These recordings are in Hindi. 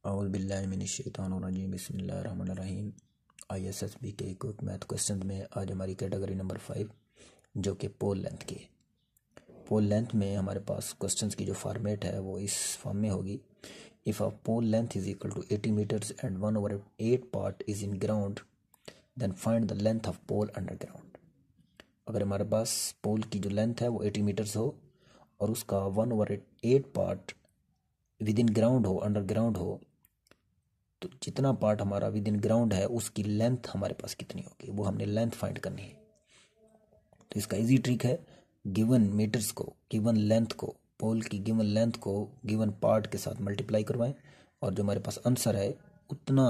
औज़ुबिल्लाहिमिनश्शैतानिर्रजीम बिस्मिल्लाहिर्रहमानिर्रहीम। ISSB के क्विक मैथ क्वेश्चन में आज हमारी कैटेगरी नंबर 5 जो कि पोल लेंथ की है। पोल लेंथ में हमारे पास क्वेश्चंस की जो फॉर्मेट है वो इस फॉर्म में होगी। If a pole length is equal to 80 metres and 1/8 part is in ground then find the length of pole under ground. अगर हमारे पास पोल की जो लेंथ है वो 80 मीटर्स हो और उसका 1/8 पार्ट विद इन ग्राउंड हो, अंडर ग्राउंड हो, तो जितना पार्ट हमारा विद इन ग्राउंड है उसकी लेंथ हमारे पास कितनी होगी, वो हमने लेंथ फाइंड करनी है। तो इसका इजी ट्रिक है, गिवन मीटर्स को, गिवन लेंथ को, पोल की गिवन लेंथ को गिवन पार्ट के साथ मल्टीप्लाई करवाएं और जो हमारे पास आंसर है उतना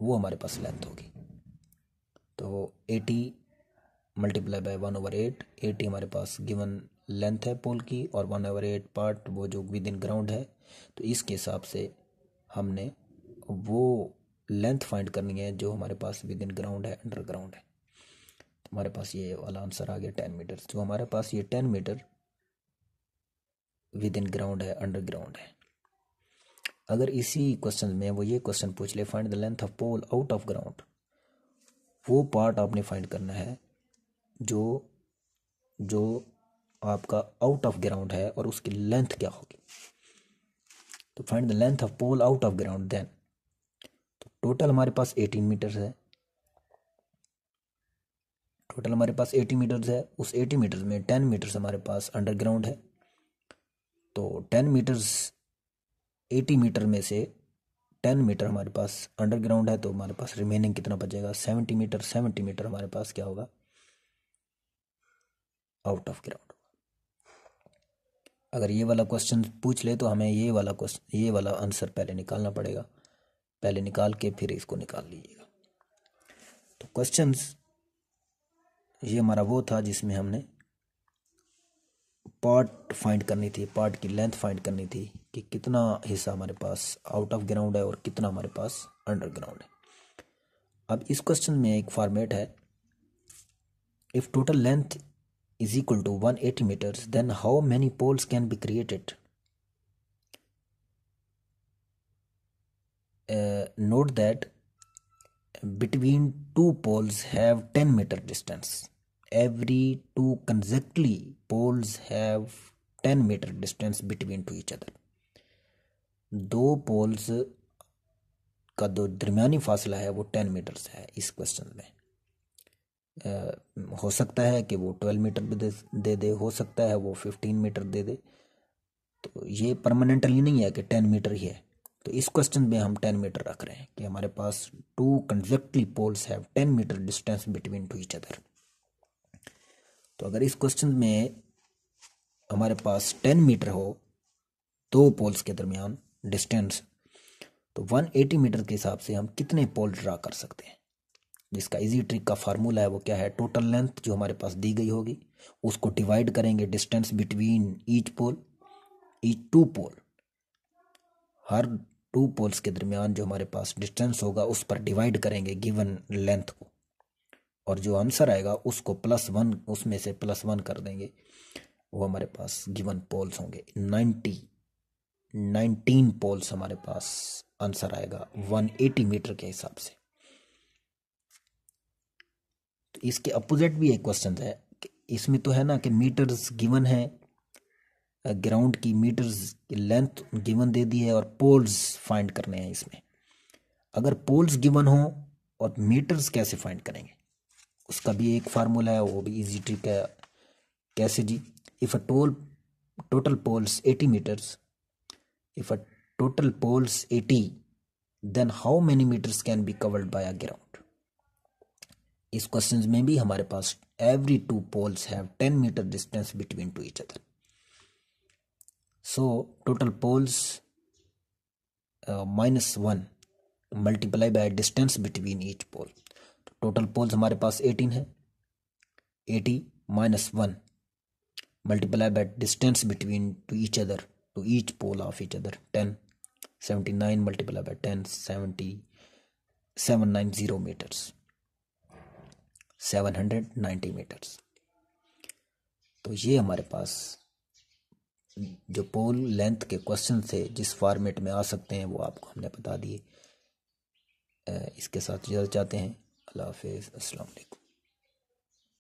वो हमारे पास लेंथ होगी। तो 80 मल्टीप्लाई बाय 1/8, 80 हमारे पास गिवन लेंथ है पोल की और 1/8 पार्ट वो जो विद इन ग्राउंड है। तो इसके हिसाब से हमने वो लेंथ फाइंड करनी है जो हमारे पास विद इन ग्राउंड है, अंडर ग्राउंड है। तो हमारे पास ये वाला आंसर आ गया 10 मीटर। जो हमारे पास ये 10 मीटर विद इन ग्राउंड है, अंडर ग्राउंड है। अगर इसी क्वेश्चन में वो ये क्वेश्चन पूछ ले find the length of pole out of ground, वो पार्ट आपने फाइंड करना है जो आपका आउट ऑफ ग्राउंड है और उसकी लेंथ क्या होगी। तो find the length of pole out of ground then, तो टोटल हमारे पास 18 मीटर्स है। टोटल हमारे पास 80 मीटर्स है। उस 80 मीटर्स में 10 मीटर्स हमारे पास अंडर ग्राउंड है। तो 10 मीटर्स 80 मीटर में से 10 मीटर हमारे पास अंडर ग्राउंड है, तो हमारे पास रिमेनिंग कितना बचेगा 70 मीटर। 70 मीटर हमारे पास क्या होगा, आउट ऑफ ग्राउंड। अगर ये वाला क्वेश्चन पूछ ले तो हमें ये वाला आंसर पहले निकालना पड़ेगा। पहले निकाल के फिर इसको निकाल लीजिएगा। तो क्वेश्चंस ये हमारा वो था जिसमें हमने पार्ट फाइंड करनी थी, पार्ट की लेंथ फाइंड करनी थी कि कितना हिस्सा हमारे पास आउट ऑफ ग्राउंड है और कितना हमारे पास अंडर ग्राउंड है। अब इस क्वेश्चन में एक फॉर्मेट है, if total length is equal to 180 meters, then how many poles can be created? Note that between two poles have 10 meter distance. Every two consecutive poles have 10 meter distance between to each other. दो पोल्स का जो दरमियानी फासला है वो 10 मीटर्स है। इस क्वेश्चन में हो सकता है कि वो 12 मीटर भी दे दे, हो सकता है वो 15 मीटर दे दे। तो ये परमानेंटली नहीं है कि 10 मीटर ही है। तो इस क्वेश्चन में हम 10 मीटर रख रहे हैं कि हमारे पास two consecutive poles have 10 metre distance between two each other. तो अगर इस क्वेश्चन में हमारे पास 10 मीटर हो दो पोल्स के दरमियान डिस्टेंस, तो 180 मीटर के हिसाब से हम कितने पोल ड्रा कर सकते हैं। जिसका इजी ट्रिक का फार्मूला है वो क्या है, टोटल लेंथ जो हमारे पास दी गई होगी उसको डिवाइड करेंगे distance between each pole, each two pole, हर टू पोल्स के दरमियान जो हमारे पास डिस्टेंस होगा उस पर डिवाइड करेंगे गिवन लेंथ को, और जो आंसर आएगा उसको +1, उसमें से +1 कर देंगे। वो हमारे पास गिवन पोल्स होंगे 19 पोल्स हमारे पास आंसर आएगा 180 मीटर के हिसाब से। तो इसके अपोजिट भी एक क्वेश्चन है, इसमें तो है ना कि मीटर्स गिवन है, ग्राउंड की मीटर्स की लेंथ गिवन दे दी है और पोल्स फाइंड करने हैं। इसमें अगर पोल्स गिवन हो और मीटर्स कैसे फाइंड करेंगे, उसका भी एक फार्मूला है, वो भी इजी ट्रिक है। कैसे जी, if a total poles 80 metres, if a total poles 80 then how many metres can be covered by a ground. इस क्वेश्चन में भी हमारे पास every two poles have 10 metre distance between two each other. So total poles -1 multiply by distance between each pole. Total poles हमारे पास 18 है, 80 -1 multiply by distance between two each other, two each pole of each other 10, 79 multiply by 10, 790 metres, 790 metres. तो ये हमारे पास जो पोल लेंथ के क्वेश्चन थे जिस फॉर्मेट में आ सकते हैं वो आपको हमने बता दिए। इसके साथ इजाज़त चाहते हैं। अल्लाह हाफिज़, अस्सलाम वालेकुम।